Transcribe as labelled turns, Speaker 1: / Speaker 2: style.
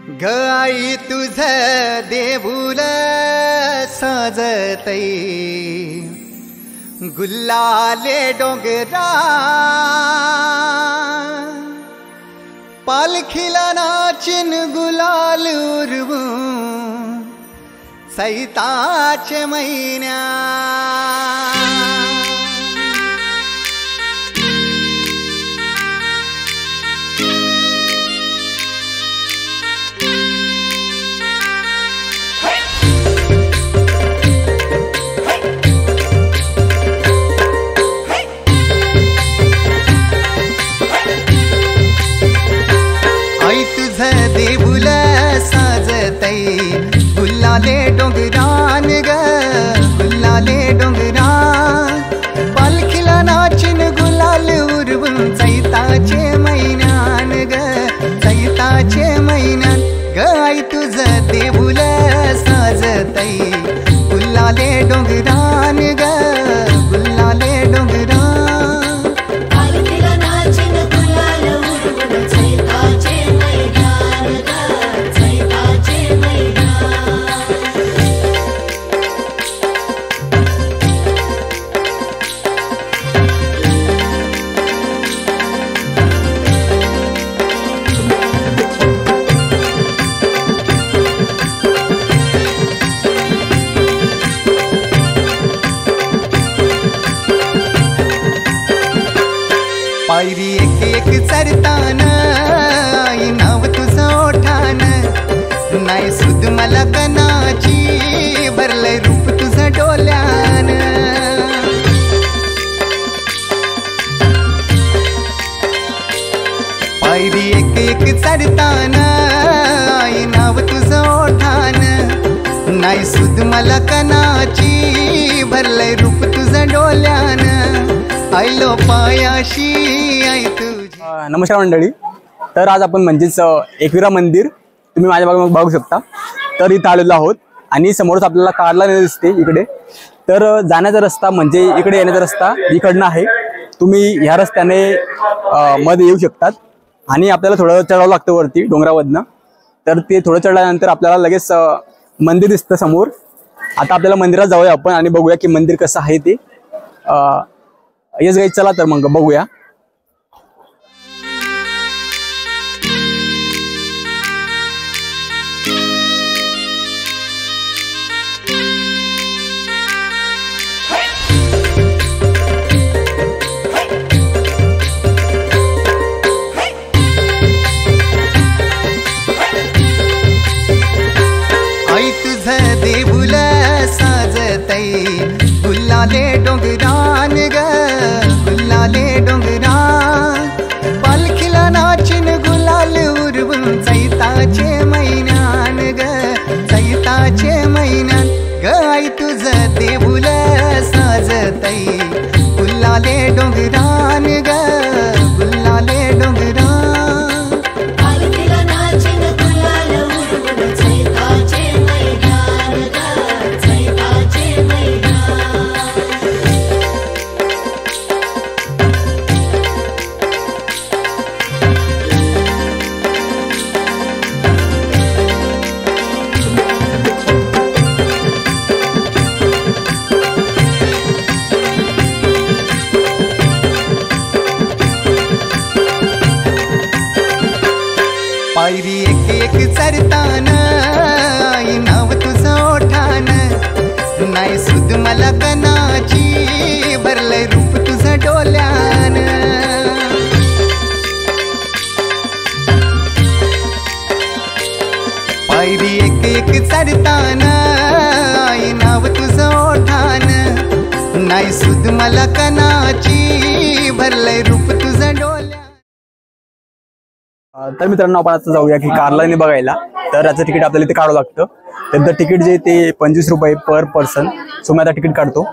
Speaker 1: ग आई तुझ देऊळ सजतई गुल्लाले डोंगरा पालखीला नाचिन गुलाल उरवू सैताचे महिन्या देऊळ साजतई गुल्लाले डोंगरान ग गुल्लाले डोंगरान पालखीला नाचिन गुलाल उरवून चैताचे महिन्यान ग चैताचे महिन्यान ग आई तुझ देऊळ साजतई गुल्लाले डोंगरान ग गुल्लाले डोंगरान पायरी एक एक चरतान आई नाव तुझं ओठान नाही सुद मला कनाची भरलंय रूप तुझं डोल्यान पायरी एक एक चरतान आई नाव तुझं ओठान नाही सुद मला कनाची भरलंय रूप तुझं डोल्यान आयलो पायाशी आई तुझी।
Speaker 2: नमस्कार मंडळी, तर आज आपण म्हणजेच एकविरा मंदिर तुम्ही माझ्या भागात बघू शकता। तर इथं आलेलो आहोत आणि समोरच आपल्याला कारला दिसते इकडे। तर जाण्याचा रस्ता म्हणजे इकडे येण्याचा रस्ता इकडनं आहे। तुम्ही ह्या रस्त्याने मध्ये येऊ शकतात आणि आपल्याला थोडं चढावं लागतं वरती डोंगरावरनं। तर ते थोडं चढल्यानंतर आपल्याला लगेच मंदिर दिसतं समोर। आता आपल्याला मंदिरात जाऊया आपण आणि बघूया की मंदिर कसं आहे ते। येस गाईज, चला तर मग बघूया।
Speaker 1: आई तुझ देऊळ साजतई गुल्लाले डोंगरान ग गुल्लाले डोंगरान पालखीला नाचिन गुलाल उरवून चैताचे महिन्यान ग चैताचे महिन्यान ग आई तुझ देऊळ साजतई गुल्लाले डोंगरान ग गुल्लाले डोंगरान पायरी एक एक चरतान आई नाव तुझं ओठान नाही सुद मला कनाची भरलंय रूप तुझं डोल्यान पायरी एक एक चरतान आई नाव तुझं ओठान नाही सुद मला कनाची भरलंय रूप तुझं डोल्यान।
Speaker 2: तर मित्रांनो, आपण आता जाऊया की कारलाने बघायला। तर याचं तिकीट आपल्याला इथे काढावं लागतं। त्याचं तिकीट जे ते 25 रुपये पर पर्सन। सो मी आता तिकीट काढतो।